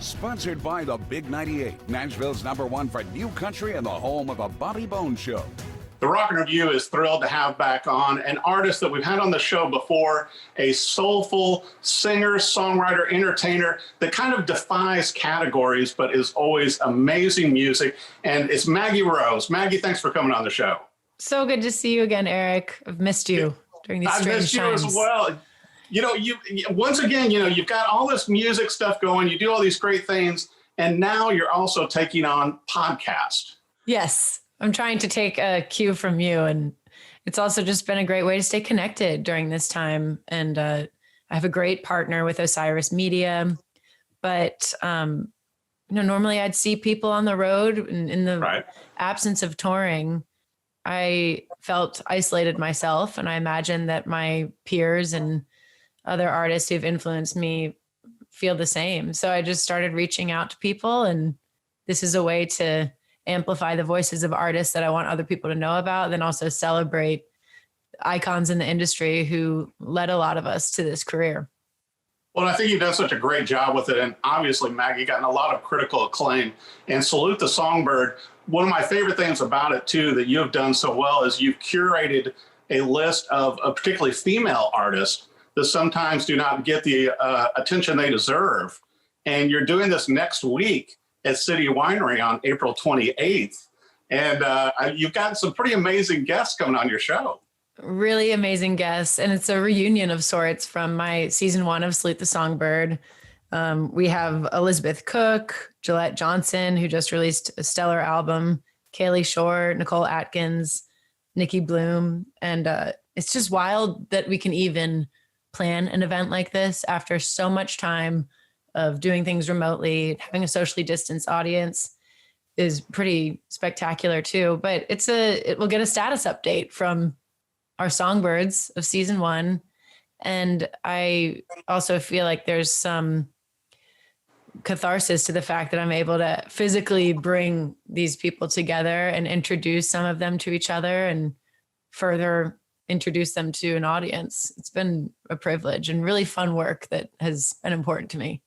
Sponsored by the Big 98, Nashville's #1 for new country and the home of the Bobby Bones Show. The Rockin' Review is thrilled to have back on an artist that we've had on the show before, a soulful singer, songwriter, entertainer that kind of defies categories, but is always amazing music. And it's Maggie Rose. Maggie, thanks for coming on the show. So good to see you again, Eric. I've missed you during these strange times. I've missed you as well. You know, once again, you've got all this music stuff going. You do all these great things. And now you're also taking on podcast. Yes. I'm trying to take a cue from you, and it's also just been a great way to stay connected during this time. And I have a great partner with Osiris Media, but normally I'd see people on the road, and in the absence of touring, I felt isolated myself, and I imagine that my peers and other artists who've influenced me feel the same. So I just started reaching out to people, and this is a way to amplify the voices of artists that I want other people to know about, then also celebrate icons in the industry who led a lot of us to this career. Well, I think you've done such a great job with it. And obviously, Maggie, gotten a lot of critical acclaim, and salute the Songbird. One of my favorite things about it, too, that you have done so well is you've curated a list of particularly female artists that sometimes do not get the attention they deserve. And you're doing this next week at City Winery on April 28th. And you've got some pretty amazing guests coming on your show. Really amazing guests. And it's a reunion of sorts from my season 1 of Salute the Songbird. We have Elizabeth Cook, Gillette Johnson, who just released a stellar album, Kaylee Short, Nicole Atkins, Nikki Bloom. And it's just wild that we can even plan an event like this after so much time of doing things remotely. Having a socially distanced audience is pretty spectacular too, but it will get a status update from our Songbirds of season 1. And I also feel like there's some catharsis to the fact that I'm able to physically bring these people together and introduce some of them to each other and further introduce them to an audience. It's been a privilege and really fun work that has been important to me.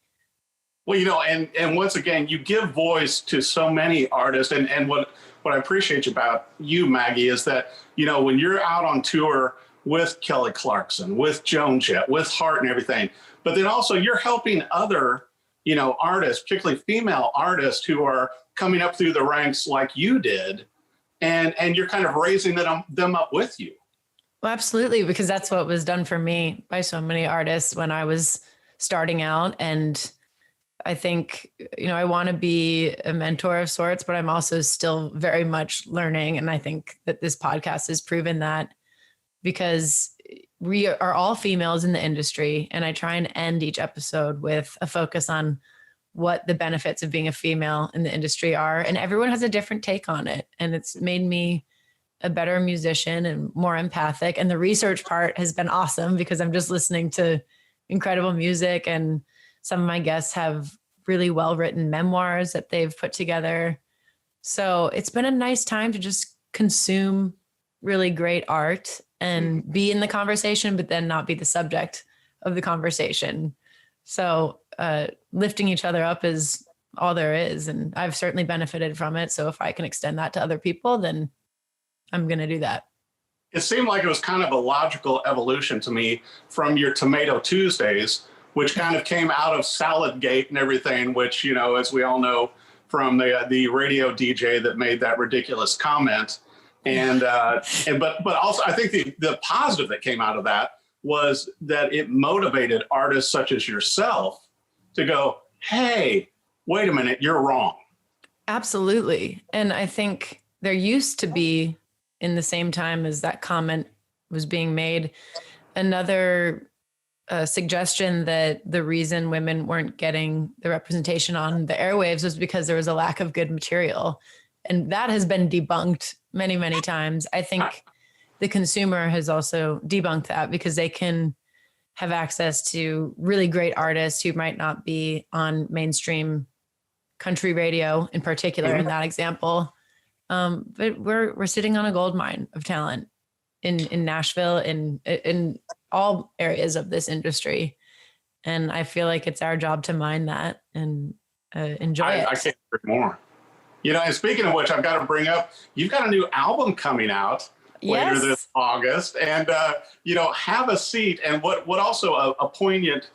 Well, and once again, you give voice to so many artists. And what I appreciate about you, Maggie, is that, when you're out on tour with Kelly Clarkson, with Joan Jett, with Heart and everything, but then also you're helping other, artists, particularly female artists who are coming up through the ranks like you did, and you're kind of raising them up with you. Well, absolutely, because that's what was done for me by so many artists when I was starting out. And I think, I want to be a mentor of sorts, but I'm also still very much learning. And I think that this podcast has proven that, because we are all females in the industry. And I try and end each episode with a focus on what the benefits of being a female in the industry are. And everyone has a different take on it. And it's made me a better musician and more empathic. And the research part has been awesome, because I'm just listening to incredible music, and some of my guests have really well-written memoirs that they've put together. So it's been a nice time to just consume really great art and be in the conversation, but then not be the subject of the conversation. So lifting each other up is all there is. And I've certainly benefited from it. So if I can extend that to other people, then I'm going to do that. It seemed like it was kind of a logical evolution to me from your Tomato Tuesdays, which kind of came out of Saladgate and everything, which, as we all know from the radio DJ that made that ridiculous comment. But also I think the positive that came out of that was that it motivated artists such as yourself to go, hey, wait a minute, you're wrong. Absolutely. And I think there used to be, in the same time as that comment was being made, another suggestion that the reason women weren't getting the representation on the airwaves was because there was a lack of good material. And that has been debunked many, many times. I think the consumer has also debunked that, because they can have access to really great artists who might not be on mainstream country radio in particular, in that example. But we're sitting on a gold mine of talent in Nashville, in all areas of this industry. And I feel like it's our job to mine that and enjoy it. I can't agree more. You know, and speaking of which, I've got to bring up, you've got a new album coming out later this August, and you know, Have a Seat, and what also a poignant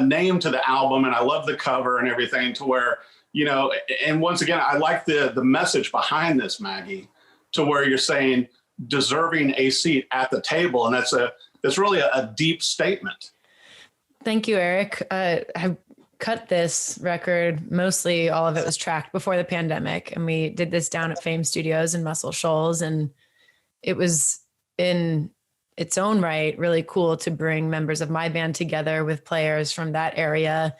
name to the album, and I love the cover and everything, to where, you know, and once again, I like the message behind this, Maggie, to where you're saying deserving a seat at the table, and that's really a deep statement. Thank you, Eric. I cut this record, mostly all of it was tracked before the pandemic, and we did this down at Fame Studios in Muscle Shoals, and it was in its own right really cool to bring members of my band together with players from that area.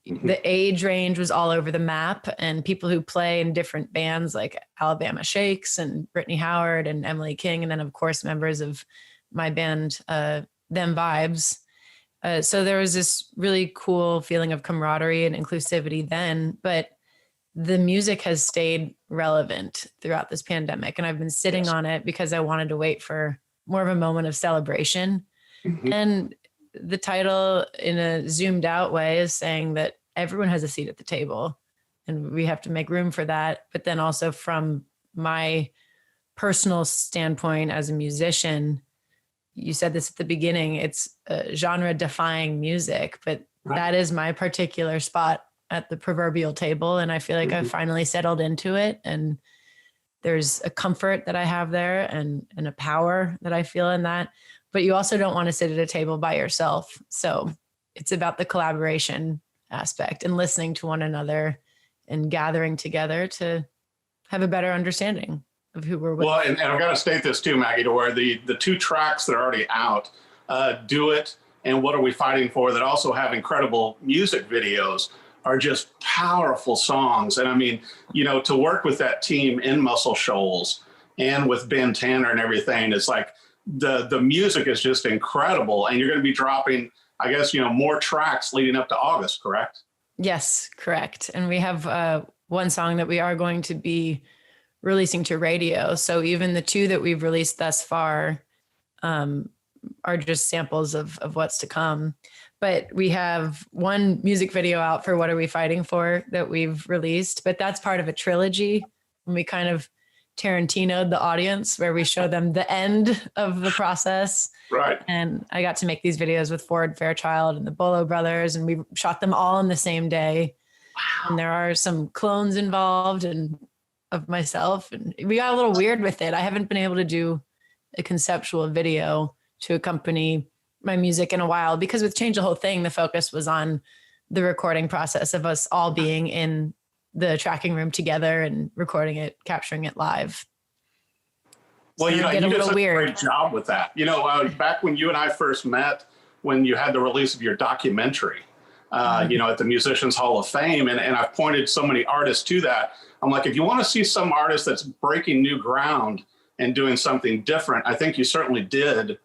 Mm-hmm. The age range was all over the map, and people who play in different bands like Alabama Shakes and Brittany Howard and Emily King, and then of course members of my band, Them Vibes. So there was this really cool feeling of camaraderie and inclusivity then, but the music has stayed relevant throughout this pandemic. And I've been sitting on it because I wanted to wait for more of a moment of celebration. Mm-hmm. And the title, in a zoomed out way, is saying that everyone has a seat at the table and we have to make room for that. But then also from my personal standpoint as a musician, you said this at the beginning, it's genre defying music, but that is my particular spot at the proverbial table. And I feel like I've finally settled into it. And there's a comfort that I have there and a power that I feel in that. But you also don't want to sit at a table by yourself. So it's about the collaboration aspect and listening to one another and gathering together to have a better understanding of who we're with. Well, and I've got to state this too, Maggie, to where the two tracks that are already out, Do It and What Are We Fighting For, that also have incredible music videos, are just powerful songs. And I mean, you know, to work with that team in Muscle Shoals and with Ben Tanner and everything, it's like the music is just incredible. And you're going to be dropping, I guess, you know, more tracks leading up to August, correct? Yes, correct. And we have one song that we are going to be releasing to radio. So even the two that we've released thus far are just samples of what's to come. But we have one music video out for What Are We Fighting For that we've released, but that's part of a trilogy. And we kind of Tarantino'd the audience where we show them the end of the process. Right. And I got to make these videos with Ford Fairchild and the Bolo brothers, and we shot them all in the same day. Wow. And there are some clones involved and of myself, and we got a little weird with it. I haven't been able to do a conceptual video to accompany my music in a while, because with Change the Whole Thing, the focus was on the recording process of us all being in the tracking room together and recording it, capturing it live. Well, so you know, you did such weird. a great job with that. You know, back when you and I first met, when you had the release of your documentary, you know, at the Musicians Hall of Fame, and I've pointed so many artists to that. I'm like, if you want to see some artist that's breaking new ground and doing something different, I think you certainly did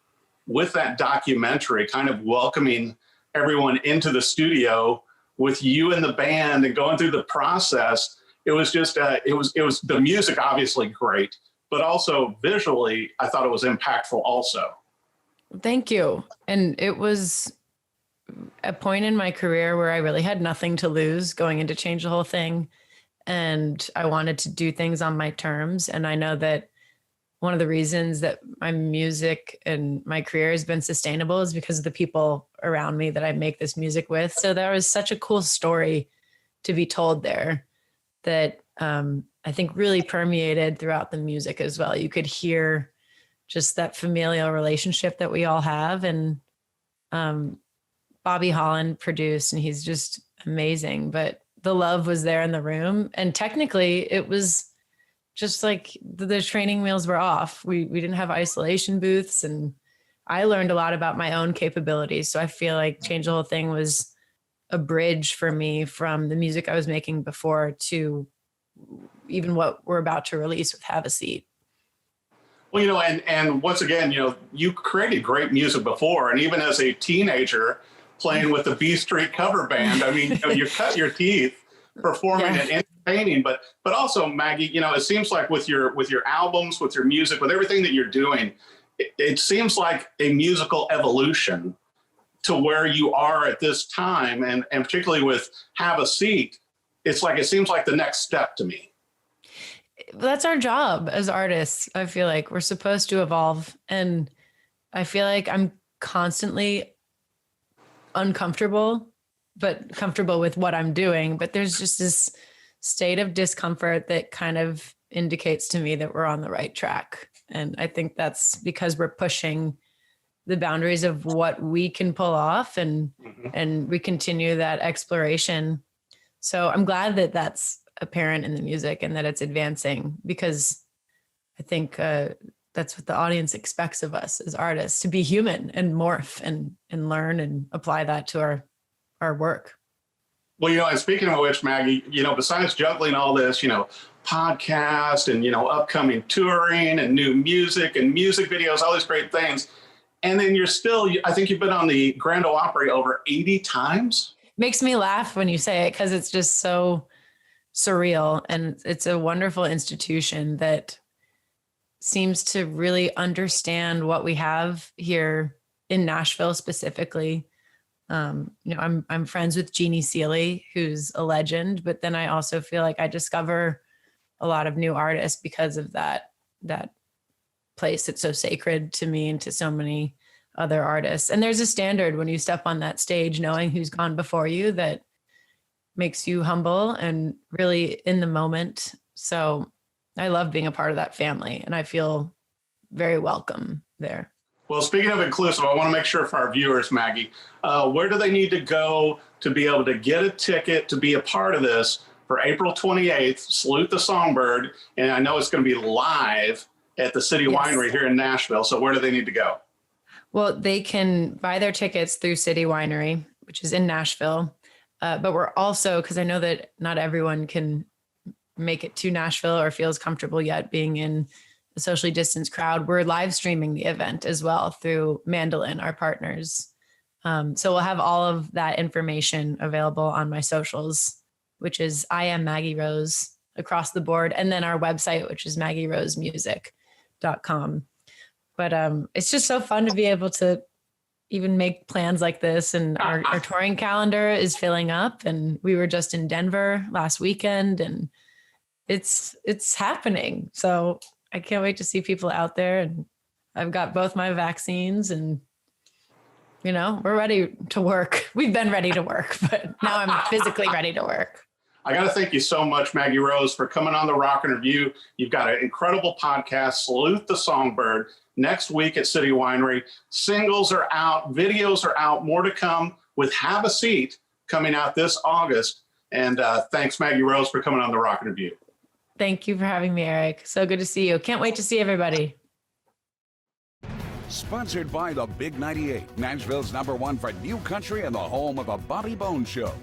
with that documentary, kind of welcoming everyone into the studio with you and the band and going through the process. It was just, it was the music obviously great, but also visually, I thought it was impactful also. Thank you. And it was a point in my career where I really had nothing to lose going into Change the Whole Thing. And I wanted to do things on my terms. And I know that one of the reasons that my music and my career has been sustainable is because of the people around me that I make this music with. So there was such a cool story to be told there that I think really permeated throughout the music as well. You could hear just that familial relationship that we all have. And Bobby Holland produced, and he's just amazing. But the love was there in the room. And technically it was just like the training wheels were off. We didn't have isolation booths, and I learned a lot about my own capabilities. So I feel like Change the Whole Thing was a bridge for me from the music I was making before to even what we're about to release with Have a Seat. Well, you know, and once again, you know, you created great music before, and even as a teenager playing with the B Street cover band, I mean, you know, you cut your teeth performing and entertaining, but also, Maggie, you know, it seems like with your albums, with your music, with everything that you're doing, it seems like a musical evolution to where you are at this time, and particularly with Have a Seat. it's like, it seems like the next step to me. That's our job as artists. I feel like we're supposed to evolve. And I feel like I'm constantly uncomfortable, but comfortable with what I'm doing. But there's just this state of discomfort that kind of indicates to me that we're on the right track. And I think that's because we're pushing the boundaries of what we can pull off, and we continue that exploration. So I'm glad that that's apparent in the music and that it's advancing, because I think that's what the audience expects of us as artists, to be human and morph and learn and apply that to our work. Well, and speaking of which, Maggie, besides juggling all this, podcast and, upcoming touring and new music and music videos, all these great things. And then I think you've been on the Grand Ole Opry over 80 times. Makes me laugh when you say it, because it's just so surreal. And it's a wonderful institution that seems to really understand what we have here in Nashville specifically. I'm friends with Jeannie Seely, who's a legend, but then I also feel like I discover a lot of new artists because of that place that's so sacred to me and to so many other artists. And there's a standard when you step on that stage, knowing who's gone before you, that makes you humble and really in the moment. So I love being a part of that family, and I feel very welcome there. Well, speaking of inclusive, I want to make sure for our viewers, Maggie, where do they need to go to be able to get a ticket to be a part of this for April 28th, Salute the Songbird? And I know it's going to be live at the City Winery here in Nashville. So where do they need to go? Well, they can buy their tickets through City Winery, which is in Nashville. But we're also, because I know that not everyone can make it to Nashville or feels comfortable yet being in a socially distanced crowd, we're live streaming the event as well through Mandolin, our partners. So we'll have all of that information available on my socials, which is I am Maggie Rose across the board. And then our website, which is maggierosemusic.com. But it's just so fun to be able to even make plans like this. And our touring calendar is filling up, and we were just in Denver last weekend, and it's happening. So I can't wait to see people out there. And I've got both my vaccines, and we're ready to work. We've been ready to work, but now I'm physically ready to work. I got to thank you so much, Maggie Rose, for coming on the Rock and Review. You've got an incredible podcast, Salute the Songbird, next week at City Winery. Singles are out, videos are out, more to come with Have a Seat coming out this August. And thanks, Maggie Rose, for coming on the Rock and Review. Thank you for having me, Eric. So good to see you. Can't wait to see everybody. Sponsored by the Big 98, Nashville's #1 for new country and the home of the Bobby Bones Show.